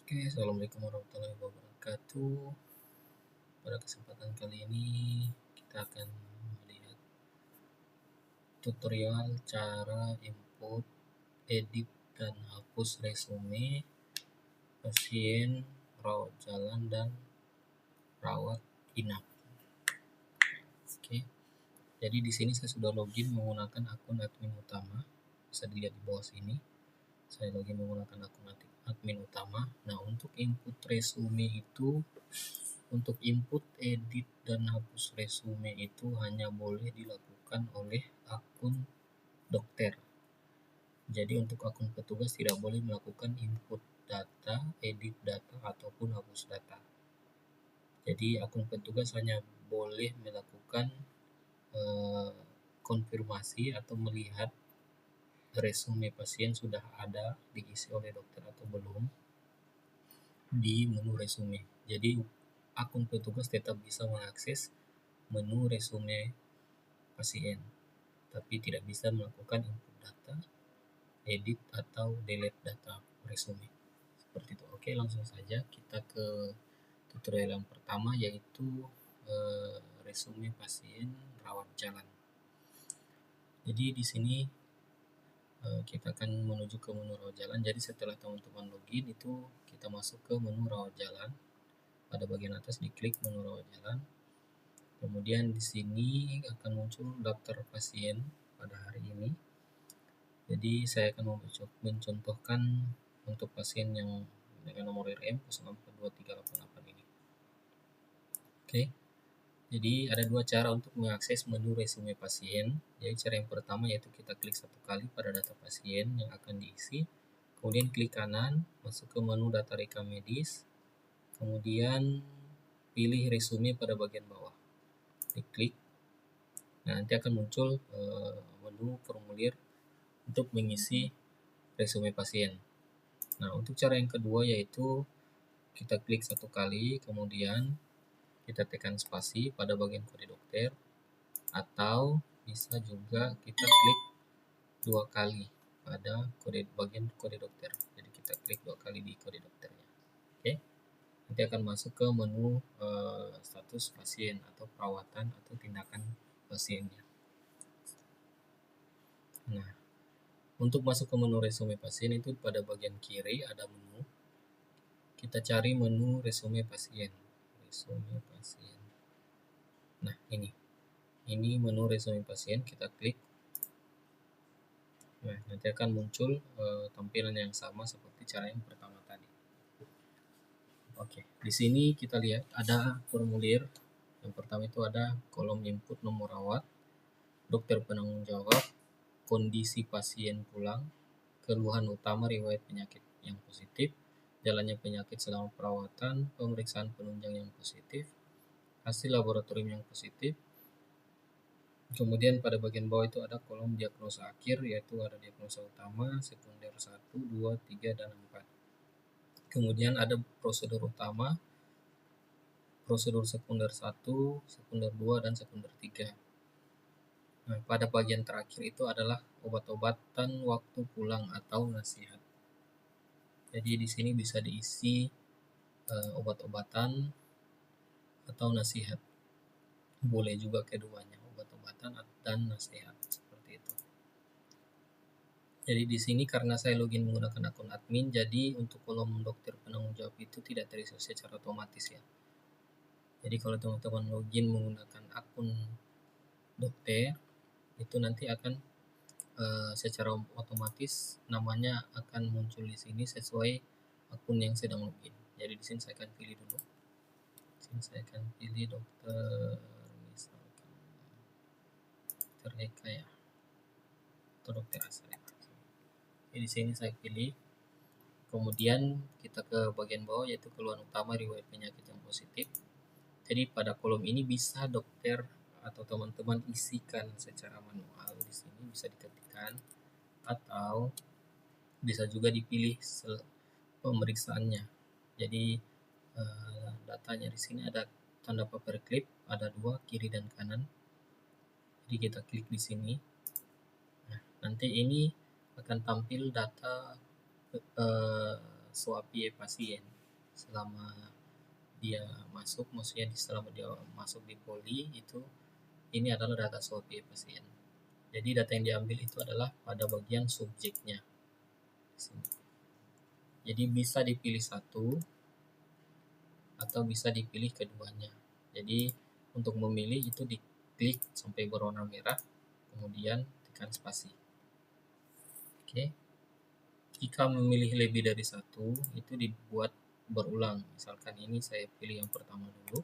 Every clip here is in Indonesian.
Oke, assalamualaikum warahmatullahi wabarakatuh. Pada kesempatan kali ini kita akan melihat tutorial cara input, edit, dan hapus resume pasien rawat jalan dan rawat inap. Oke, jadi di sini saya sudah login menggunakan akun admin utama. Bisa dilihat di bawah sini. Saya login menggunakan akun admin utama. Nah, untuk input resume itu, untuk input, edit, dan hapus resume itu hanya boleh dilakukan oleh akun dokter. Jadi untuk akun petugas tidak boleh melakukan input data, edit data, ataupun hapus data. Jadi akun petugas hanya boleh melakukan konfirmasi atau melihat resume pasien sudah ada diisi oleh dokter atau belum di menu resume. Jadi akun petugas tetap bisa mengakses menu resume pasien, tapi tidak bisa melakukan input data, edit, atau delete data resume. Seperti itu. Oke, langsung saja kita ke tutorial yang pertama, yaitu resume pasien rawat jalan. Jadi di sini kita akan menuju ke menu rawat jalan. Jadi setelah teman-teman login itu kita masuk ke menu rawat jalan. Pada bagian atas diklik menu rawat jalan. Kemudian di sini akan muncul daftar pasien pada hari ini. Jadi saya akan mencontohkan untuk pasien yang dengan nomor RM 042388 ini. Oke. Jadi ada dua cara untuk mengakses menu resume pasien. Jadi cara yang pertama yaitu kita klik satu kali pada data pasien yang akan diisi. Kemudian klik kanan, masuk ke menu data rekam medis. Kemudian pilih resume pada bagian bawah. Diklik. Nah, nanti akan muncul menu formulir untuk mengisi resume pasien. Nah, untuk cara yang kedua yaitu kita klik satu kali, kemudian kita tekan spasi pada bagian kode dokter, atau bisa juga kita klik dua kali pada bagian kode dokter. Jadi kita klik dua kali di kode dokternya. Oke. Nanti akan masuk ke menu status pasien atau perawatan atau tindakan pasiennya. Nah, untuk masuk ke menu resume pasien itu pada bagian kiri ada menu. Kita cari menu resume pasien. Resume pasien. Nah, ini menu resume pasien, kita klik. Nah, nanti akan muncul tampilan yang sama seperti cara yang pertama tadi. Oke, di sini kita lihat ada formulir. Yang pertama itu ada kolom input nomor rawat, dokter penanggung jawab, kondisi pasien pulang, keluhan utama riwayat penyakit yang positif, jalannya penyakit selama perawatan, pemeriksaan penunjang yang positif, hasil laboratorium yang positif. Kemudian pada bagian bawah itu ada kolom diagnosa akhir, yaitu ada diagnosa utama, sekunder 1, 2, 3, dan 4. Kemudian ada prosedur utama, prosedur sekunder 1, sekunder 2, dan sekunder 3. Nah, pada bagian terakhir itu adalah obat-obatan waktu pulang atau nasihat. Jadi di sini bisa diisi obat-obatan atau nasihat. Boleh juga keduanya, obat-obatan dan nasihat, seperti itu. Jadi di sini karena saya login menggunakan akun admin, jadi untuk kolom dokter penanggung jawab itu tidak terisi secara otomatis ya. Jadi kalau teman-teman login menggunakan akun dokter, itu nanti akan secara otomatis namanya akan muncul di sini sesuai akun yang sedang login. Jadi di sini saya akan pilih dulu. Di sini saya akan pilih dokter, misalkan dokter Eka ya, atau dokter Asri. Jadi di sini saya pilih. Kemudian kita ke bagian bawah yaitu keluhan utama riwayat penyakit yang positif. Jadi pada kolom ini bisa dokter atau teman-teman isikan secara manual. Di sini bisa diketikkan atau bisa juga dipilih pemeriksaannya. Jadi datanya di sini ada tanda paperclip, ada dua, kiri dan kanan. Jadi kita klik di sini. Nah, nanti ini akan tampil data SWAPie pasien. selama dia masuk, maksudnya selama dia masuk di poli itu, ini adalah data SOAP pasien. Jadi data yang diambil itu adalah pada bagian subjeknya. Jadi bisa dipilih satu atau bisa dipilih keduanya. Jadi untuk memilih itu diklik sampai berwarna merah, kemudian tekan spasi. Oke. Jika memilih lebih dari satu, itu dibuat berulang. Misalkan ini saya pilih yang pertama dulu,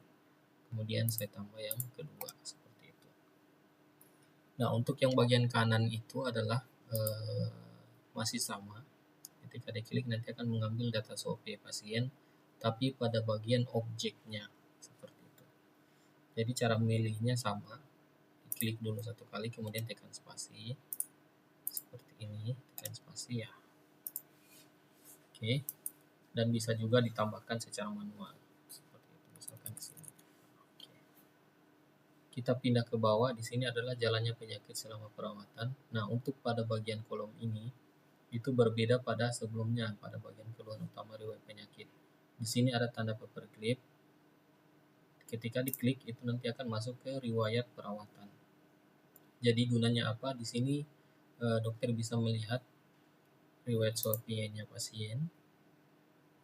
kemudian saya tambah yang kedua, seperti itu. Nah, untuk yang bagian kanan itu adalah masih sama. Ketika diklik nanti akan mengambil data SOP pasien, tapi pada bagian objeknya, seperti itu. Jadi cara memilihnya sama, klik dulu satu kali, kemudian tekan spasi, seperti ini, tekan spasi ya. Oke. Dan bisa juga ditambahkan secara manual, seperti itu, misalkan di sini. Oke. Kita pindah ke bawah, di sini adalah jalannya penyakit selama perawatan. Nah, untuk pada bagian kolom ini itu berbeda pada sebelumnya, pada bagian keluhan utama riwayat penyakit. Di sini ada tanda paperclip. Ketika diklik itu nanti akan masuk ke riwayat perawatan. Jadi gunanya apa? Di sini dokter bisa melihat riwayat SOAP-nya pasien,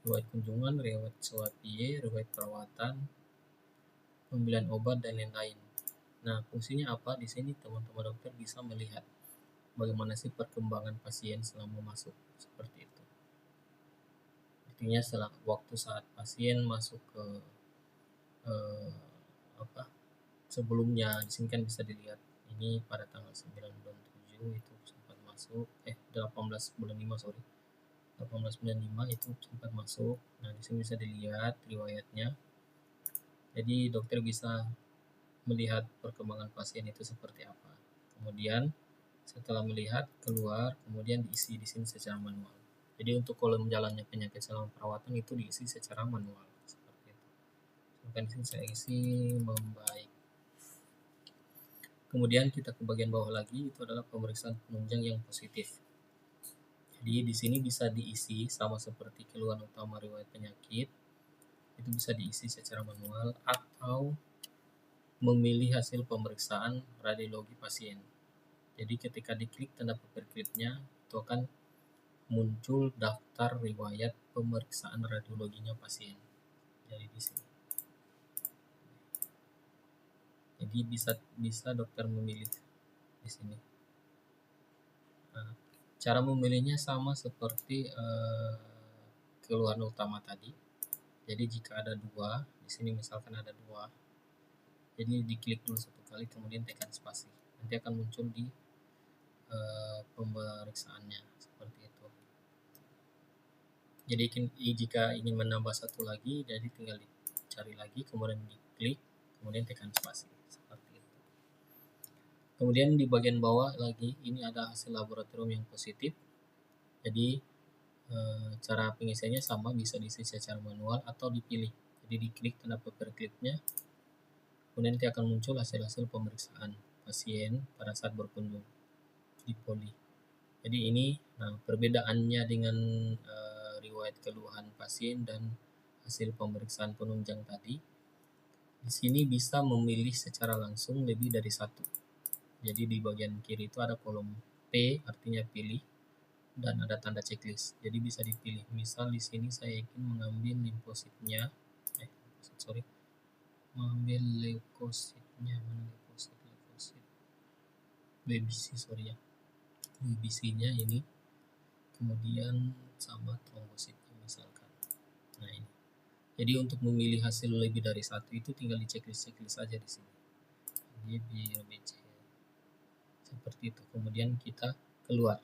riwayat kunjungan, riwayat SOAP, riwayat perawatan, pembelian obat dan lain-lain. Nah, fungsinya apa? Di sini teman-teman dokter bisa melihat bagaimana sih perkembangan pasien selama masuk, seperti itu. Artinya setelah waktu saat pasien masuk ke sebelumnya, di sini kan bisa dilihat ini pada tanggal 9 bulan 7 itu sempat masuk 18 bulan 5 sorry 18 bulan 5 itu sempat masuk. Nah, di sini bisa dilihat riwayatnya. Jadi dokter bisa melihat perkembangan pasien itu seperti apa. Kemudian setelah melihat keluar, kemudian diisi di sini secara manual. Jadi untuk kolom jalannya penyakit selama perawatan itu diisi secara manual, seperti itu. Sampai di sini saya isi membaik. Kemudian kita ke bagian bawah lagi, itu adalah pemeriksaan penunjang yang positif. Jadi di sini bisa diisi sama seperti keluhan utama riwayat penyakit, itu bisa diisi secara manual atau memilih hasil pemeriksaan radiologi pasien. Jadi ketika diklik tanda paperclipnya itu akan muncul daftar riwayat pemeriksaan radiologinya pasien. Jadi di sini. Jadi bisa dokter memilih di sini. Nah, cara memilihnya sama seperti keluhan utama tadi. Jadi jika ada dua, di sini misalkan ada dua, jadi diklik dulu satu kali, kemudian tekan spasi. Nanti akan muncul di pemeriksaannya, seperti itu. Jadi jika ingin menambah satu lagi, jadi tinggal dicari lagi, kemudian diklik, kemudian tekan spasi. Kemudian di bagian bawah lagi ini ada hasil laboratorium yang positif. Jadi cara pengisiannya sama, bisa diisi secara manual atau dipilih. Jadi diklik tanda paperclipnya, kemudian nanti akan muncul hasil-hasil pemeriksaan pasien pada saat berkunjung di poli. Jadi ini perbedaannya dengan riwayat keluhan pasien dan hasil pemeriksaan penunjang tadi. Di sini bisa memilih secara langsung lebih dari satu. Jadi di bagian kiri itu ada kolom P, artinya pilih, dan ada tanda checklist. Jadi bisa dipilih. Misal di sini saya ingin mengambil limfositnya, mengambil leukositnya, mana leukosit, BBC sorry ya, BBC-nya ini, kemudian sama trombositnya misalkan. Nah ini. Jadi untuk memilih hasil lebih dari satu itu tinggal di checklist saja di sini. BC. Seperti itu. Kemudian kita keluar.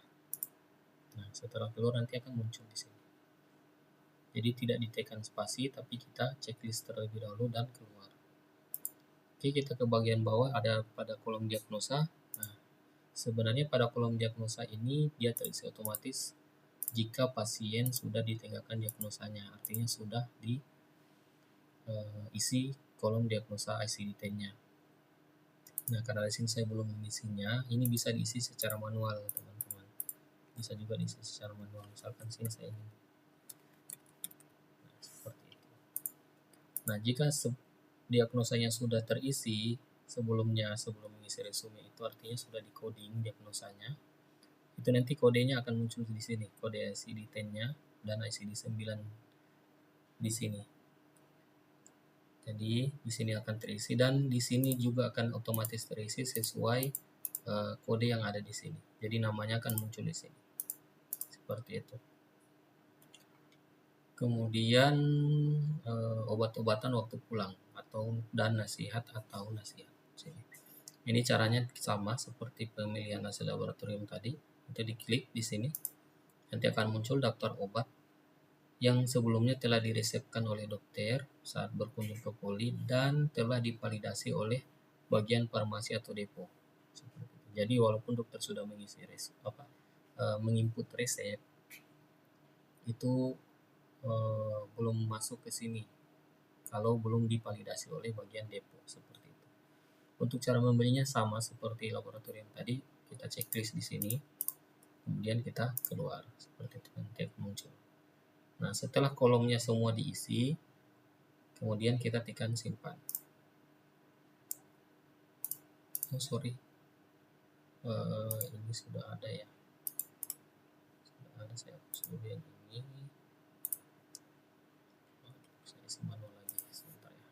Nah, setelah keluar nanti akan muncul di sini. Jadi tidak ditekan spasi, tapi kita checklist terlebih dahulu dan keluar. Oke, kita ke bagian bawah ada pada kolom diagnosa. Nah, sebenarnya pada kolom diagnosa ini dia terisi otomatis jika pasien sudah ditinggalkan diagnosanya, artinya sudah diisi kolom diagnosa ICD-10-nya. Nah, karena di sini saya belum mengisinya, ini bisa diisi secara manual, teman-teman. Bisa juga diisi secara manual. Misalkan sini saya ingin. Nah, seperti itu. Nah, jika diagnosanya sudah terisi sebelum mengisi resume, itu artinya sudah di coding diagnosanya. Itu nanti kodenya akan muncul di sini, kode ICD-10-nya dan ICD-9 di sini. Jadi di sini akan terisi dan di sini juga akan otomatis terisi sesuai kode yang ada di sini. Jadi namanya akan muncul di sini. Seperti itu. Kemudian obat-obatan waktu pulang dan nasihat atau nasihat. Ini caranya sama seperti pemilihan hasil laboratorium tadi. Itu diklik di sini. Nanti akan muncul daftar obat yang sebelumnya telah diresepkan oleh dokter saat berkunjung ke poli dan telah divalidasi oleh bagian farmasi atau depo. Jadi walaupun dokter sudah mengisi menginput resep, itu belum masuk ke sini kalau belum divalidasi oleh bagian depo, seperti itu. Untuk cara membelinya sama seperti laboratorium tadi, kita checklist di sini, kemudian kita keluar, seperti itu nanti muncul. Nah, setelah kolomnya semua diisi, kemudian kita tekan simpan. Oh sorry, ini sudah ada ya. Sudah ada, saya hapus dulu yang ini. Saya isi manual lagi sebentar ya.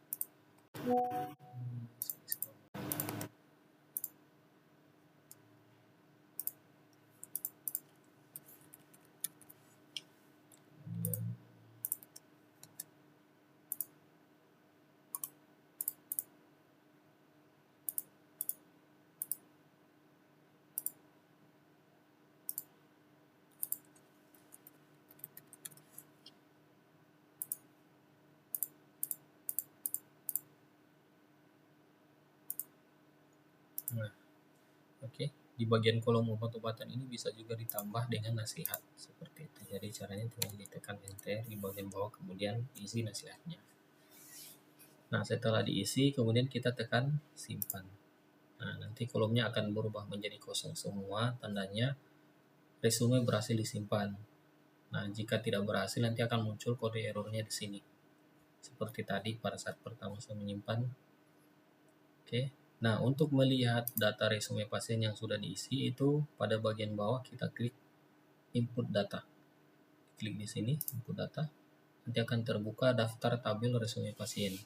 Nah, oke. Di bagian kolom obat-obatan ini bisa juga ditambah dengan nasihat seperti itu. Jadi caranya tinggal ditekan enter di bagian bawah, kemudian isi nasihatnya. Nah, setelah diisi, kemudian kita tekan simpan. Nah, nanti kolomnya akan berubah menjadi kosong semua, tandanya resume berhasil disimpan. Nah, jika tidak berhasil, nanti akan muncul kode errornya di sini. Seperti tadi pada saat pertama saya menyimpan. Oke. Nah, untuk melihat data resume pasien yang sudah diisi, itu pada bagian bawah kita klik input data. Klik di sini, input data. Nanti akan terbuka daftar tabel resume pasien.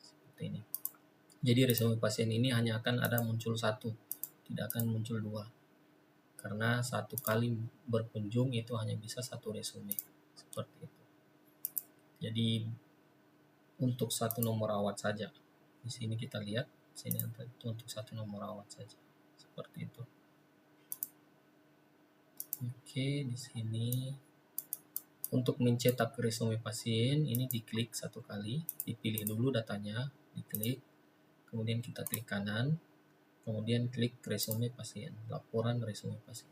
Seperti ini. Jadi resume pasien ini hanya akan ada muncul satu, tidak akan muncul dua. Karena satu kali berkunjung itu hanya bisa satu resume. Seperti itu. Jadi untuk satu nomor rawat saja. Di sini kita lihat, sini untuk satu nomor rawat saja. Seperti itu. Oke, di sini untuk mencetak resume pasien ini diklik satu kali, dipilih dulu datanya, diklik, kemudian kita klik kanan, kemudian klik resume pasien, laporan resume pasien.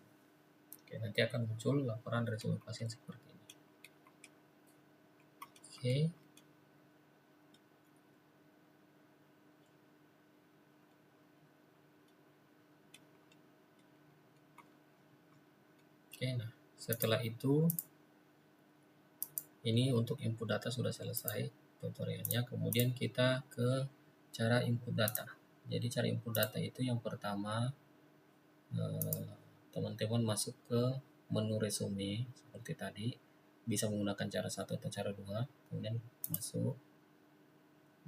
Oke, nanti akan muncul laporan resume pasien seperti ini. Oke. Oke, nah setelah itu ini untuk input data sudah selesai tutorialnya. Kemudian kita ke cara input data. Jadi cara input data itu yang pertama teman-teman masuk ke menu resume seperti tadi. Bisa menggunakan cara 1 atau cara 2. Kemudian masuk.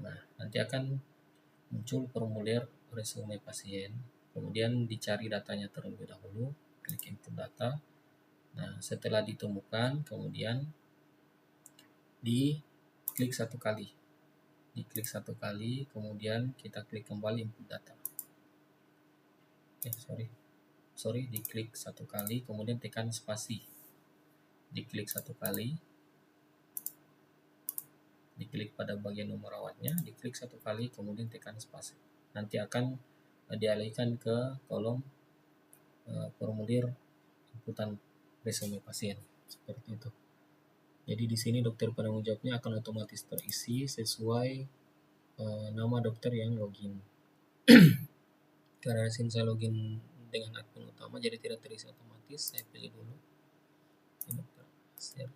Nah, nanti akan muncul formulir resume pasien. Kemudian dicari datanya terlebih dahulu. Klik input data. Nah, setelah ditemukan, kemudian diklik satu kali. Diklik satu kali, kemudian kita klik kembali input data. Diklik satu kali, kemudian tekan spasi. Diklik satu kali. Diklik pada bagian nomor rawatnya, diklik satu kali, kemudian tekan spasi. Nanti akan dialihkan ke kolom formulir inputan resume pasien seperti itu. Jadi di sini dokter penanggung jawabnya akan otomatis terisi sesuai nama dokter yang login. Karena di sini saya login dengan admin utama, jadi tidak terisi otomatis. Saya pilih dulu dokter pasien.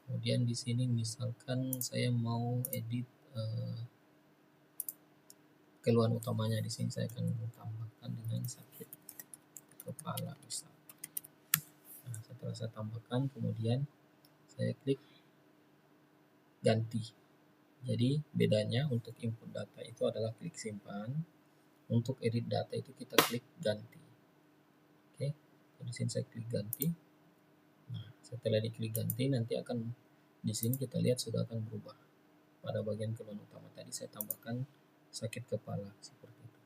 Kemudian di sini misalkan saya mau edit keluhan utamanya. Di sini saya akan tambahkan dengan sakit kepala misal. Nah, setelah saya tambahkan, kemudian saya klik ganti. Jadi bedanya untuk input data itu adalah klik simpan, untuk edit data itu kita klik ganti. Oke, di sini saya klik ganti. Nah, setelah diklik ganti, nanti akan di sini kita lihat sudah akan berubah. Pada bagian keluhan utama tadi saya tambahkan sakit kepala seperti itu.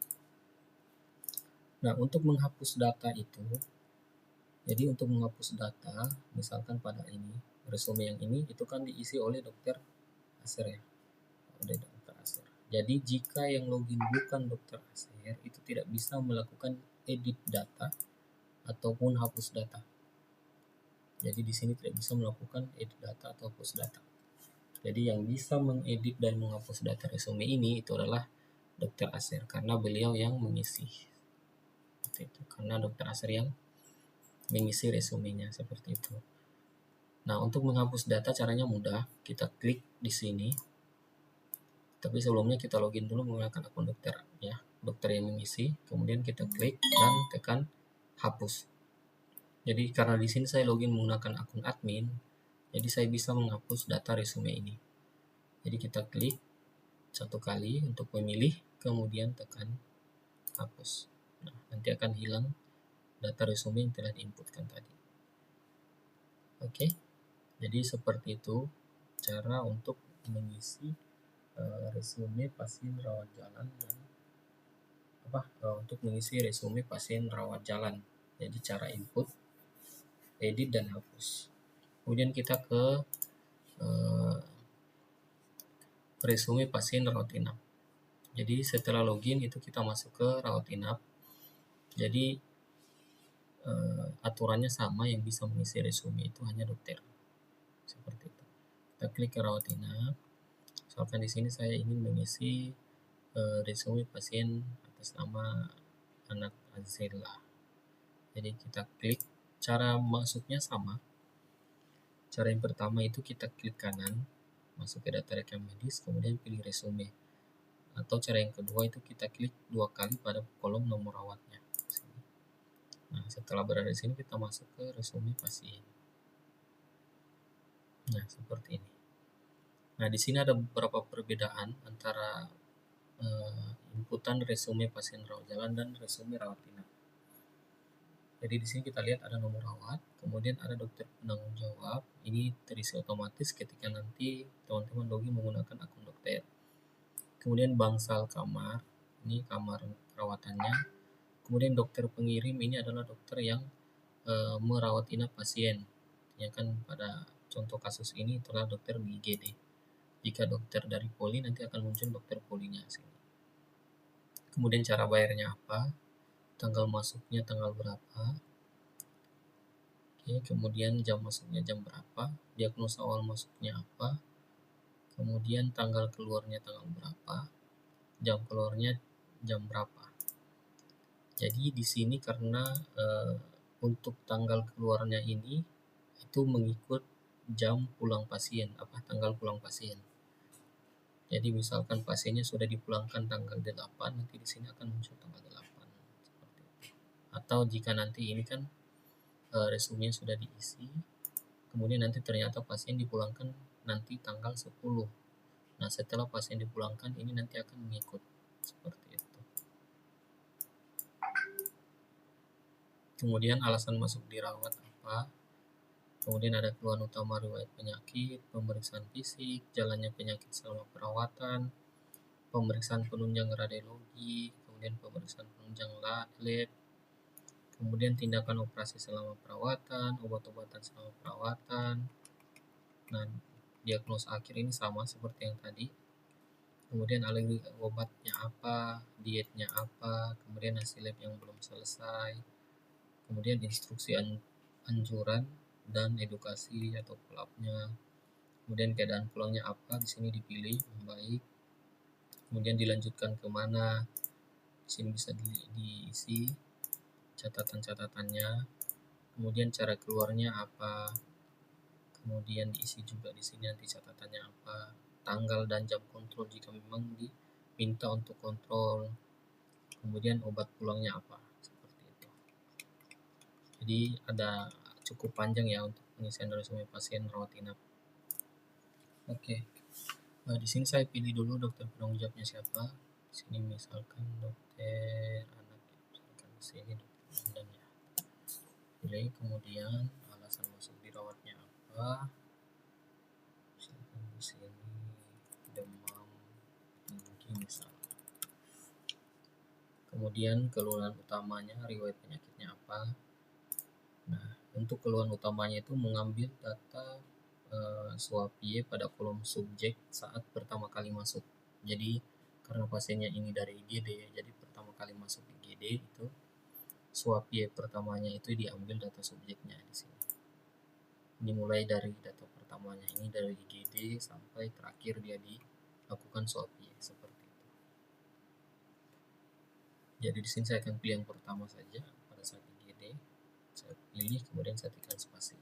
Nah, untuk menghapus data itu, jadi untuk menghapus data, misalkan pada ini resume yang ini itu kan diisi oleh dokter Aser ya, oleh dokter Aser. Jadi jika yang login bukan dokter Aser itu tidak bisa melakukan edit data ataupun hapus data. Jadi di sini tidak bisa melakukan edit data atau hapus data. Jadi yang bisa mengedit dan menghapus data resume ini itu adalah dokter Aser, karena beliau yang mengisi. Seperti itu. Karena dokter Aser yang mengisi resumenya seperti itu. Nah, untuk menghapus data caranya mudah. Kita klik di sini. Tapi sebelumnya kita login dulu menggunakan akun dokter ya, dokter yang mengisi. Kemudian kita klik dan tekan hapus. Jadi karena di sini saya login menggunakan akun admin, jadi saya bisa menghapus data resume ini. Jadi kita klik satu kali untuk memilih, kemudian tekan hapus. Nah, nanti akan hilang data resume yang telah diinputkan tadi. Oke, jadi seperti itu cara untuk mengisi resume pasien rawat jalan dan untuk mengisi resume pasien rawat jalan. Jadi cara input, edit dan hapus. Kemudian kita ke resume pasien rawat inap. Jadi setelah login itu kita masuk ke rawat inap. Jadi aturannya sama, yang bisa mengisi resume itu hanya dokter. Seperti itu. Kita klik ke rawat inap. Misalkan di sini saya ingin mengisi resume pasien atas nama anak Azela. Jadi kita klik, cara masuknya sama. Cara yang pertama itu kita klik kanan, masuk ke data rekam medis, kemudian pilih resume. Atau cara yang kedua itu kita klik 2 kali pada kolom nomor rawatnya. Nah, setelah berada di sini kita masuk ke resume pasien. Nah, seperti ini. Nah, di sini ada beberapa perbedaan antara inputan resume pasien rawat jalan dan resume rawat inap. Jadi di sini kita lihat ada nomor rawat, kemudian ada dokter penanggung jawab. Ini terisi otomatis ketika nanti teman-teman login menggunakan akun dokter. Kemudian bangsal kamar, ini kamar perawatannya. Kemudian dokter pengirim, ini adalah dokter yang merawat inap pasien. Ya kan pada contoh kasus ini itulah dokter di IGD. Jika dokter dari poli nanti akan muncul dokter polinya sini. Kemudian cara bayarnya apa? Tanggal masuknya tanggal berapa? Oke, kemudian jam masuknya jam berapa? Diagnosa awal masuknya apa? Kemudian tanggal keluarnya tanggal berapa? Jam keluarnya jam berapa? Jadi di sini karena untuk tanggal keluarnya ini itu mengikut jam pulang pasien, tanggal pulang pasien. Jadi misalkan pasiennya sudah dipulangkan tanggal 8, nanti di sini akan muncul tanggal 8. Seperti itu. Atau jika nanti ini kan resumenya sudah diisi, kemudian nanti ternyata pasien dipulangkan nanti tanggal 10. Nah, setelah pasien dipulangkan ini nanti akan mengikut seperti itu. Kemudian alasan masuk dirawat apa? Kemudian ada keluhan utama riwayat penyakit, pemeriksaan fisik, jalannya penyakit selama perawatan, pemeriksaan penunjang radiologi, kemudian pemeriksaan penunjang lab, kemudian tindakan operasi selama perawatan, obat-obatan selama perawatan. Nah, diagnosa akhir ini sama seperti yang tadi. Kemudian alergi obatnya apa, dietnya apa, kemudian hasil lab yang belum selesai, kemudian instruksi anjuran dan edukasi atau pelapnya, kemudian keadaan pulangnya apa, di sini dipilih membaik, kemudian dilanjutkan kemana, di sini bisa diisi catatan-catatannya, kemudian cara keluarnya apa, Kemudian diisi juga di sini nanti catatannya apa, tanggal dan jam kontrol jika memang diminta untuk kontrol, kemudian obat pulangnya apa, seperti itu. Jadi ada cukup panjang ya untuk pengisian resume pasien rawat inap. Oke. Di sini saya pilih dulu dokter penanggung jawabnya siapa. Di sini misalkan dokter anak, misalkan di sini dokter dan ya. Pilih, kemudian alasan masuk dirawatnya apa. Misalkan di sini demam tinggi misal. Kemudian keluhan utamanya, riwayat penyakitnya apa. Nah, untuk keluhan utamanya itu mengambil data swab-Y pada kolom subjek saat pertama kali masuk. Jadi karena pasiennya ini dari IGD, jadi pertama kali masuk IGD itu swab-Y pertamanya itu diambil data subjeknya di sini. Ini mulai dari data pertamanya ini dari IGD sampai terakhir dia dilakukan swab-Y seperti itu. Jadi di sini saya akan pilih yang pertama saja pada saat IGD. Saya pilih, kemudian saya tekan spasi.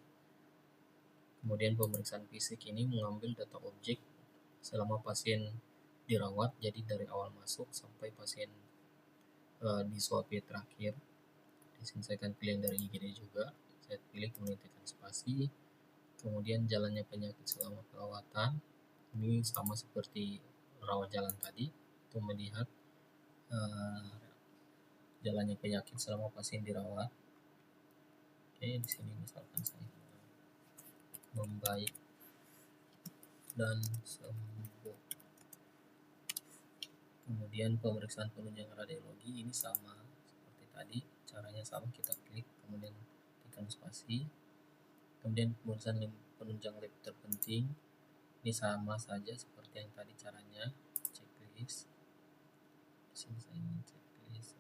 Kemudian pemeriksaan fisik ini mengambil data objek selama pasien dirawat, jadi dari awal masuk sampai pasien di swab-Y terakhir. Di sini saya akan pilih yang dari IGD juga. Saya pilih, kemudian tekan spasi. Kemudian jalannya penyakit selama perawatan. Ini sama seperti rawat jalan tadi, untuk melihat jalannya penyakit selama pasien dirawat. Oke, di sini misalkan saya membaik dan sembuh. Kemudian pemeriksaan penunjang radiologi ini sama seperti tadi, caranya sama, kita klik kemudian tekan spasi. Kemudian pemeriksaan penunjang lab terpenting ini sama saja seperti yang tadi caranya, checklist. Di sini saya ingin checklist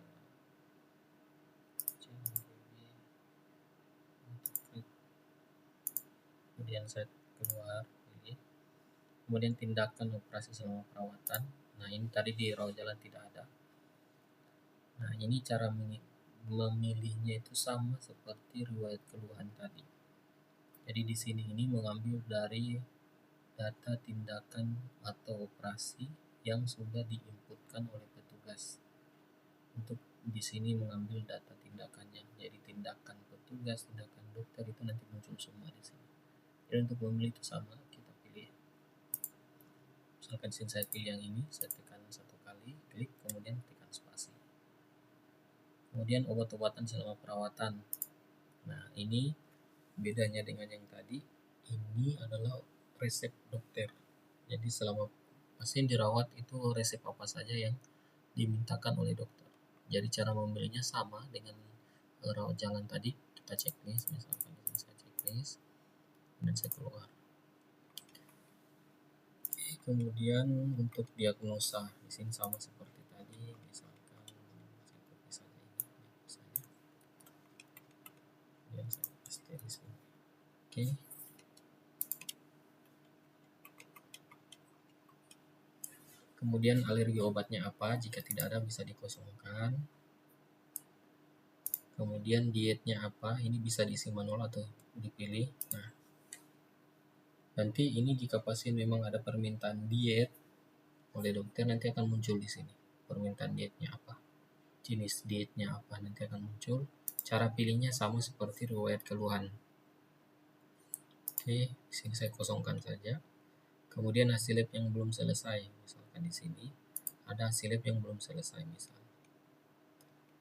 kemudian saya keluar pilih. Kemudian tindakan operasi selama perawatan. Nah, ini tadi di rawat jalan tidak ada. Nah, ini cara memilihnya itu sama seperti riwayat keluhan tadi. Jadi di sini ini mengambil dari data tindakan atau operasi yang sudah diinputkan oleh petugas. Untuk di sini mengambil data tindakannya. Jadi tindakan petugas, tindakan dokter itu nanti muncul semua di sini. Jadi untuk memilih itu sama, kita pilih. Misalkan sini saya pilih yang ini, saya tekan satu kali, klik, kemudian tekan spasi. Kemudian obat-obatan selama perawatan. Nah, ini bedanya dengan yang tadi, ini adalah resep dokter. Jadi selama pasien dirawat itu resep apa saja yang dimintakan oleh dokter. Jadi cara memilihnya sama dengan rawat jalan tadi, kita checklist, misalkan ini saya checklist, dan saya keluar. Kemudian untuk diagnosa di sini sama seperti tadi, misalkan saya copy saja ini, saja. Kemudian saya paste di sini. Oke. Kemudian alergi obatnya apa? Jika tidak ada bisa dikosongkan. Kemudian dietnya apa? Ini bisa diisi manual atau dipilih. Nah, nanti ini jika pasien memang ada permintaan diet oleh dokter, nanti akan muncul di sini. Permintaan dietnya apa? Jenis dietnya apa? Nanti akan muncul. Cara pilihnya sama seperti riwayat keluhan. Oke, di sini saya kosongkan saja. Kemudian hasil lab yang belum selesai. Misalkan di sini ada hasil lab yang belum selesai misalnya.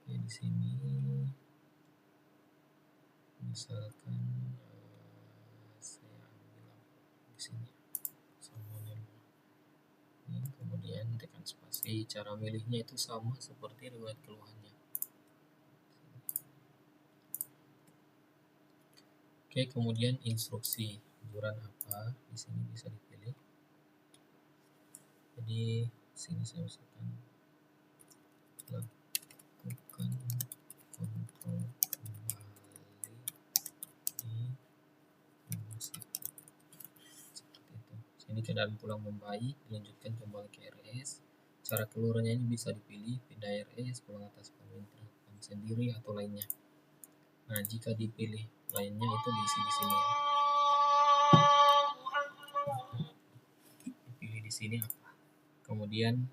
Oke, di sini misalkan saya ambil di sini salmonella. Ini kemudian tekan spasi. Cara milihnya itu sama seperti riwayat keluhannya. Oke, kemudian instruksi anjuran apa di sini bisa dipilih. Jadi sini saya misalkan lakukan kontrol kembali di rumah sakit seperti itu. Sini keadaan pulang membaik, dilanjutkan kembali ke RS. Cara keluarnya ini bisa dipilih, pindah RS, pulang atas permintaan sendiri atau lainnya. Nah, jika dipilih lainnya itu diisi di sini ya. di sini apa. Kemudian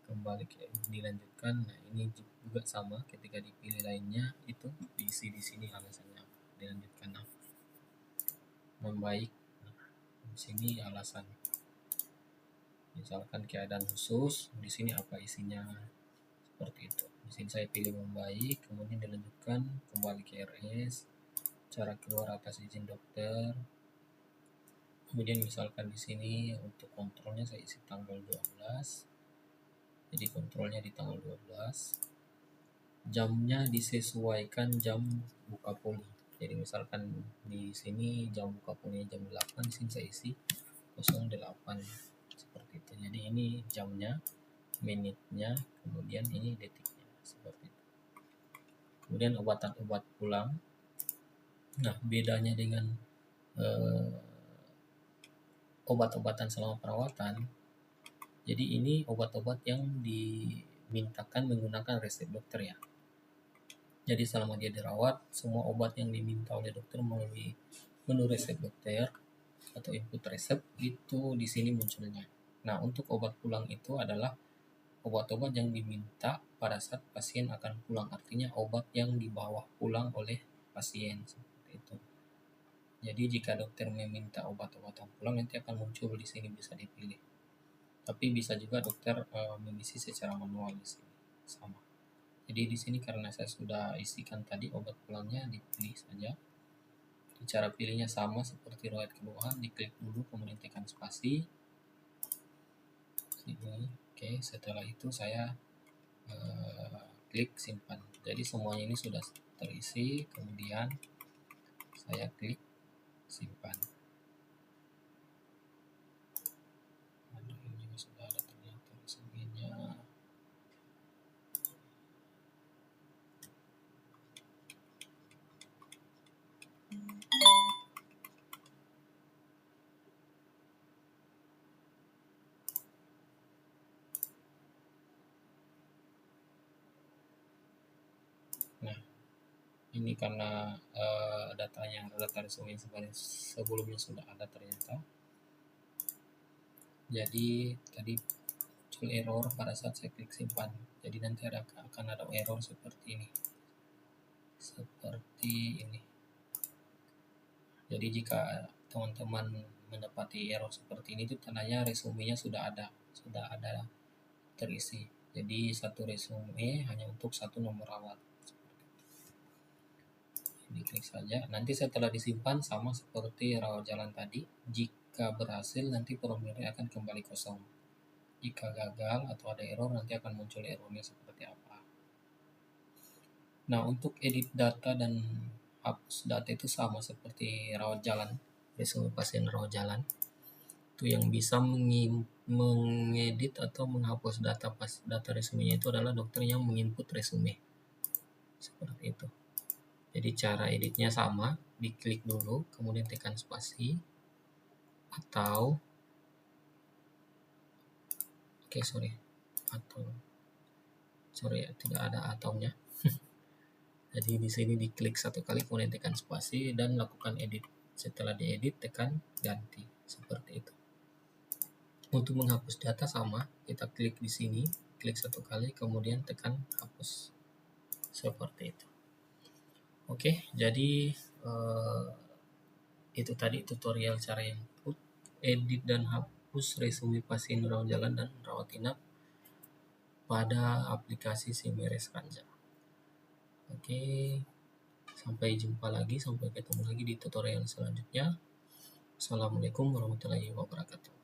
kembali ke dilanjutkan. Nah, ini juga sama, ketika dipilih lainnya itu diisi di sini alasannya apa, dilanjutkan apa. Membaik. Nah, di sini alasan. Misalkan keadaan khusus, di sini apa isinya, seperti itu. Di sini saya pilih membaik, kemudian dilanjutkan kembali ke RS, cara keluar atas izin dokter. Kemudian misalkan di sini untuk kontrolnya saya isi tanggal 12. Jadi kontrolnya di tanggal 12. Jamnya disesuaikan jam buka poli. Jadi misalkan di sini jam buka polinya jam 8, di sini saya isi 08 seperti itu. Jadi ini jamnya, menitnya, kemudian ini detiknya, seperti itu. Kemudian obat pulang. Nah, bedanya dengan obat-obatan selama perawatan, jadi ini obat-obat yang dimintakan menggunakan resep dokter ya. Jadi selama dia dirawat, semua obat yang diminta oleh dokter melalui menu resep dokter atau input resep itu di sini munculnya. Nah, untuk obat pulang itu adalah obat-obat yang diminta pada saat pasien akan pulang, artinya obat yang dibawa pulang oleh pasien, seperti itu. Jadi jika dokter meminta obat-obatan pulang, nanti akan muncul di sini, bisa dipilih. Tapi bisa juga dokter mengisi secara manual di sini, sama. Jadi di sini karena saya sudah isikan tadi obat pulangnya, dipilih saja. Cara pilihnya sama seperti riwayat keluhan, diklik dulu kemudian tekan spasi. Sini. Oke, setelah itu saya klik simpan. Jadi semuanya ini sudah terisi, kemudian saya klik simpan. Aduh, ini juga sudah ada ternyata resumennya. Nah, ini karena data resume sebelumnya sudah ada ternyata. Jadi tadi muncul error pada saat saya klik simpan. Jadi nanti akan ada error seperti ini. Jadi jika teman-teman mendapati error seperti ini, itu tandanya resumenya sudah ada terisi. Jadi satu resume hanya untuk satu nomor rawat. Diklik saja. Nanti setelah disimpan sama seperti rawat jalan tadi. Jika berhasil, nanti formulirnya akan kembali kosong. Jika gagal atau ada error, nanti akan muncul errornya seperti apa. Nah, untuk edit data dan hapus data itu sama seperti rawat jalan, resume pasien rawat jalan. Itu yang bisa mengedit atau menghapus data resumenya itu adalah dokter yang menginput resume. Seperti itu. Jadi cara editnya sama, diklik dulu, kemudian tekan spasi, atau tidak ada ataunya. Jadi di sini diklik satu kali, kemudian tekan spasi dan lakukan edit. Setelah diedit, tekan ganti, seperti itu. Untuk menghapus data sama, kita klik di sini, klik satu kali, kemudian tekan hapus, seperti itu. Oke, jadi itu tadi tutorial cara input, edit dan hapus resume pasien rawat jalan dan rawat inap pada aplikasi Simeres Kanja. Oke, sampai jumpa lagi, sampai ketemu lagi di tutorial selanjutnya. Assalamualaikum warahmatullahi wabarakatuh.